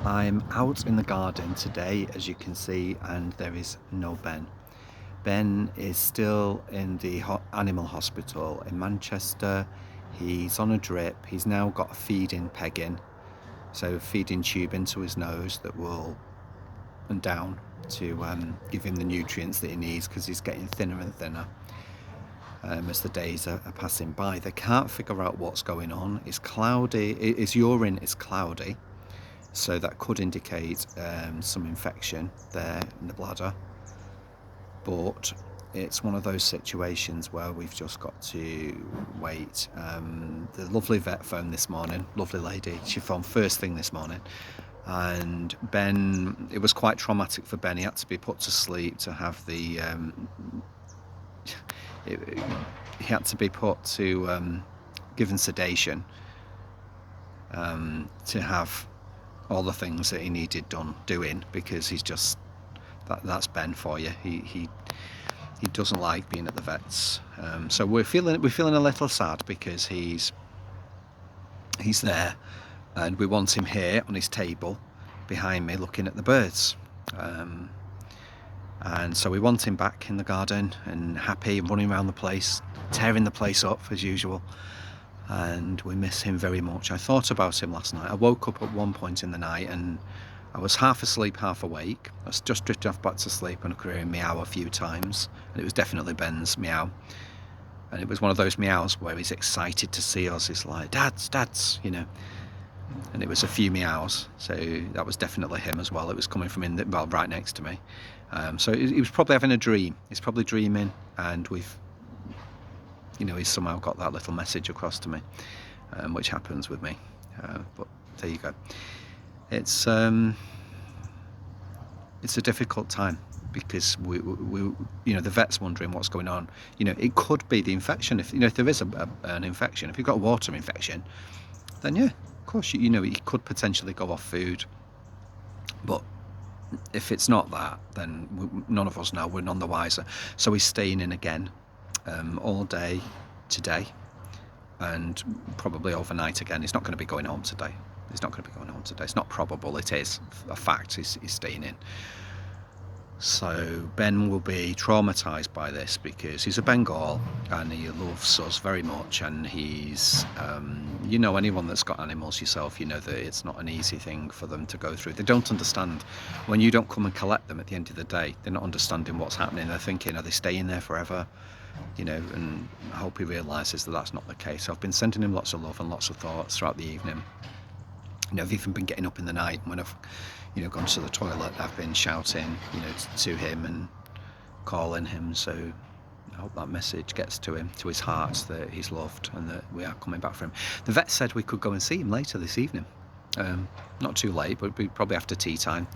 I'm out in the garden today, as you can see, and there is no Ben. Ben is still in the animal hospital in Manchester. He's on a drip. He's now got a feeding peg in, so a feeding tube into his nose that will and down to give him the nutrients that he needs, because he's getting thinner and thinner as the days are passing by. They can't figure out what's going on. It's cloudy. His urine is cloudy, so that could indicate some infection there in the bladder. But it's one of those situations where we've just got to wait. The lovely vet phoned this morning, lovely lady. She phoned first thing this morning, and Ben, it was quite traumatic for Ben. He had to be put to sleep to have the he had to be put to given sedation to have all the things that he needed doing, because he's just that's Ben for you. He doesn't like being at the vets. So we're feeling a little sad, because he's there, and we want him here on his table behind me looking at the birds. And so we want him back in the garden and happy and running around the place, tearing the place up as usual. And we miss him very much. I thought about him last night. I woke up at one point in the night and I was half asleep, half awake. I was just drifting off back to sleep, and I could hear him meow a few times, and it was definitely Ben's meow. And it was one of those meows where he's excited to see us. He's like, dads, you know. And it was a few meows, so that was definitely him as well. It was coming from right next to me. So he was probably having a dream. He's probably dreaming, and he's somehow got that little message across to me, which happens with me. But there you go. It's a difficult time, because we the vet's wondering what's going on. It could be the infection. If there is an infection, if you've got a water infection, then yeah, of course he could potentially go off food. But if it's not that, then none of us know. We're none the wiser. So he's staying in again all day today, and probably overnight again. He's not going to be going home today. It's not probable, it is a fact. He's staying in. So Ben will be traumatized by this, because he's a Bengal and he loves us very much, and he's anyone that's got animals yourself, that it's not an easy thing for them to go through. They don't understand when you don't come and collect them at the end of the day. They're not understanding what's happening. They're thinking, are they staying there forever? And I hope he realizes that that's not the case. So I've been sending him lots of love and lots of thoughts throughout the evening. I've even been getting up in the night when I've gone to the toilet. I've been shouting to him and calling him. So I hope that message gets to him, to his heart, that he's loved and that we are coming back for him. The vet said we could go and see him later this evening. Not too late, but probably after tea time,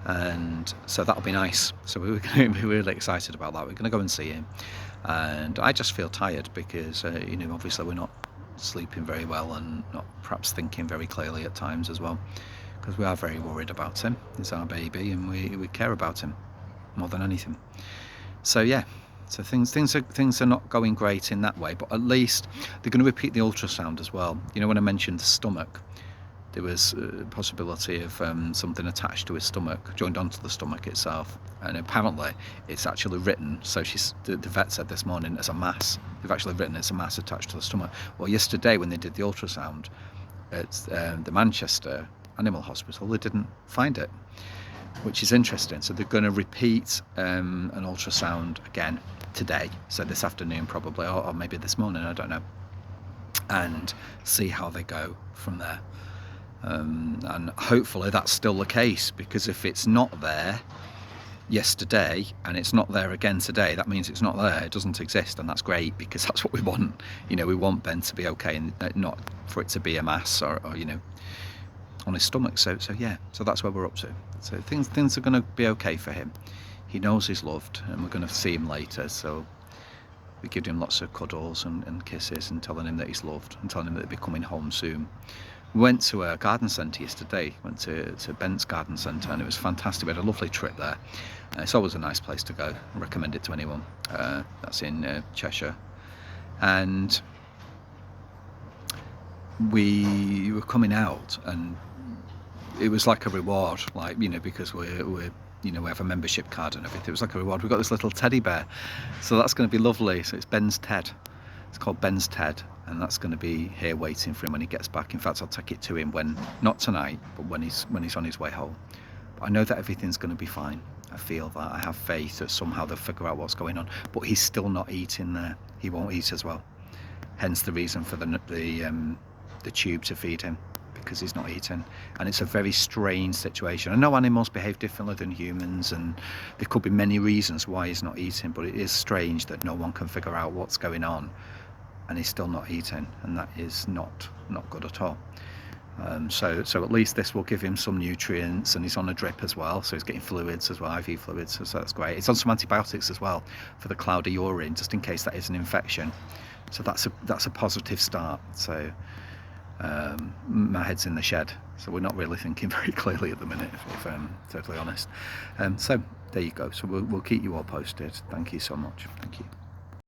and so that'll be nice. So we're going to be really excited about that. We're going to go and see him, and I just feel tired because obviously we're not sleeping very well, and not perhaps thinking very clearly at times as well, because we are very worried about him. He's our baby, and we care about him more than anything. So yeah, so things are not going great in that way, but at least they're going to repeat the ultrasound as well. When I mentioned the stomach, there was a possibility of something attached to his stomach, joined onto the stomach itself, and apparently it's actually written, so the vet said this morning, as a mass. They've actually written it's a mass attached to the stomach. Well, yesterday when they did the ultrasound at the Manchester Animal Hospital, they didn't find it, which is interesting. So they're going to repeat an ultrasound again today, so this afternoon probably, or maybe this morning, I don't know, and see how they go from there. And hopefully that's still the case, because if it's not there yesterday and it's not there again today, that means it's not there, it doesn't exist, and that's great, because that's what we want. We want Ben to be okay, and not for it to be a mass or on his stomach. So yeah, so that's where we're up to. So things are going to be okay for him. He knows he's loved, and we're going to see him later, so we give him lots of cuddles and kisses, and telling him that he's loved, and telling him that he'll be coming home soon. We went to a garden centre yesterday, went to Bent's garden centre, and it was fantastic. We had a lovely trip there. It's always a nice place to go. I recommend it to anyone. That's in Cheshire. And we were coming out, and it was like a reward, like, you know, because we're you know, we have a membership card and everything. It was like a reward. We've got this little teddy bear, so that's going to be lovely. So it's Ben's Ted. It's called Ben's Ted, and that's going to be here waiting for him when he gets back. In fact, I'll take it to him when, not tonight, but when he's on his way home. But I know that everything's going to be fine. I feel that. I have faith that somehow they'll figure out what's going on. But he's still not eating there. He won't eat as well. Hence the reason for the tube to feed him, because he's not eating. And it's a very strange situation. I know animals behave differently than humans, and there could be many reasons why he's not eating, but it is strange that no one can figure out what's going on and he's still not eating, and that is not good at all. So at least this will give him some nutrients, and he's on a drip as well, so he's getting fluids as well, IV fluids, so that's great. He's on some antibiotics as well for the cloudy urine, just in case that is an infection. So that's a positive start. So my head's in the shed, so we're not really thinking very clearly at the minute, if I'm totally honest. So there you go. So we'll keep you all posted. Thank you so much. Thank you.